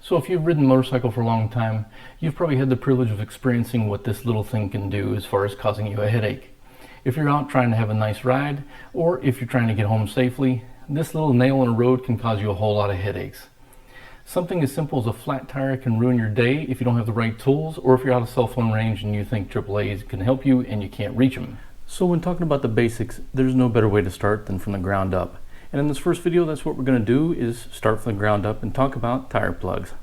So if you've ridden a motorcycle for a long time, you've probably had the privilege of experiencing what this little thing can do as far as causing you a headache. If you're out trying to have a nice ride, or if you're trying to get home safely, this little nail in a road can cause you a whole lot of headaches. Something as simple as a flat tire can ruin your day if you don't have the right tools, or if you're out of cell phone range and you think AAA can help you and you can't reach them. So when talking about the basics, there's no better way to start than from the ground up. And in this first video, that's what we're going to do, is start from the ground up and talk about tire plugs.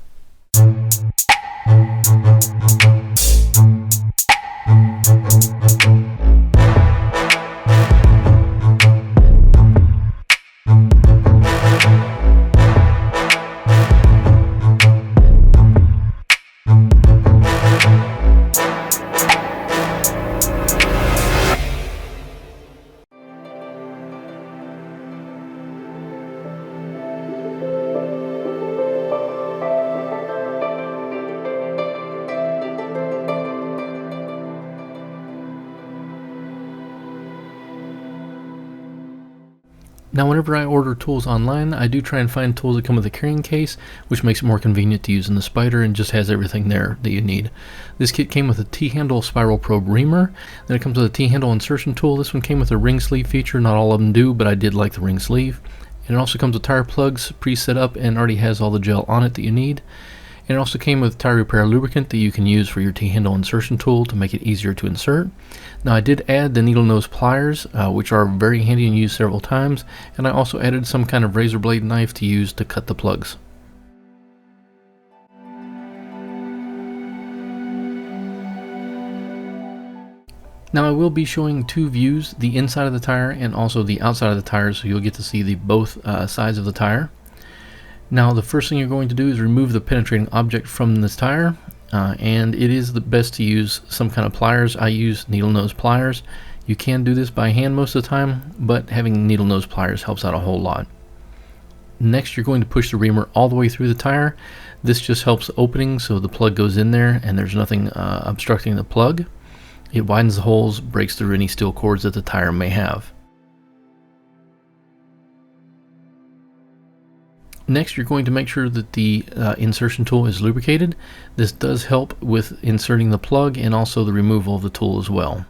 Now whenever I order tools online, I do try and find tools that come with a carrying case, which makes it more convenient to use in the Spyder and just has everything there that you need. This kit came with a T-handle spiral probe reamer, then it comes with a T-handle insertion tool. This one came with a ring sleeve feature. Not all of them do, but I did like the ring sleeve. And it also comes with tire plugs pre-set up and already has all the gel on it that you need. And it also came with tire repair lubricant that you can use for your T-handle insertion tool to make it easier to insert. Now I did add the needle nose pliers, which are very handy and used several times, and I also added some kind of razor blade knife to use to cut the plugs. Now I will be showing two views, the inside of the tire and also the outside of the tire, so you'll get to see the both sides of the tire. Now the first thing you're going to do is remove the penetrating object from this tire, and it is the best to use some kind of pliers. I use needle nose pliers. You can do this by hand most of the time, but having needle nose pliers helps out a whole lot. Next you're going to push the reamer all the way through the tire. This just helps the opening so the plug goes in there and there's nothing obstructing the plug. It widens the holes, breaks through any steel cords that the tire may have. Next, you're going to make sure that the insertion tool is lubricated. This does help with inserting the plug and also the removal of the tool as well.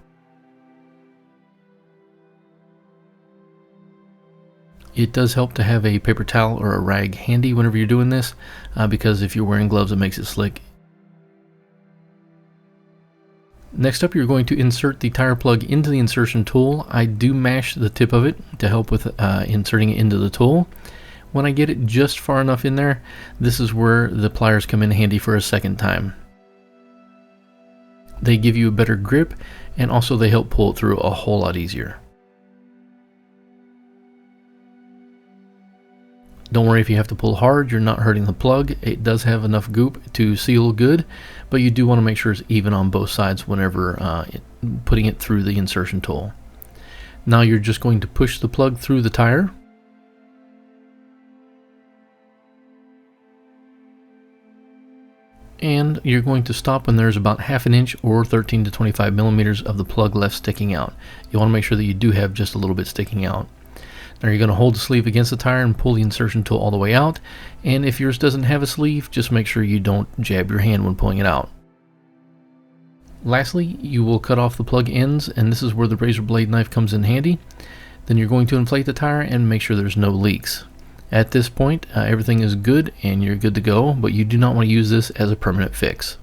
It does help to have a paper towel or a rag handy whenever you're doing this, because if you're wearing gloves it makes it slick. Next up, you're going to insert the tire plug into the insertion tool. I do mash the tip of it to help with inserting it into the tool. When I get it just far enough in there, this is where the pliers come in handy for a second time. They give you a better grip, and also they help pull it through a whole lot easier. Don't worry if you have to pull hard, you're not hurting the plug. It does have enough goop to seal good, but you do want to make sure it's even on both sides whenever putting it through the insertion tool. Now you're just going to push the plug through the tire. And you're going to stop when there's about ½ an inch or 13 to 25 millimeters of the plug left sticking out. You want to make sure that you do have just a little bit sticking out. Now you're going to hold the sleeve against the tire and pull the insertion tool all the way out, and if yours doesn't have a sleeve, just make sure you don't jab your hand when pulling it out. Lastly, you will cut off the plug ends, and this is where the razor blade knife comes in handy. Then you're going to inflate the tire and make sure there's no leaks. At this point, everything is good and you're good to go, but you do not want to use this as a permanent fix.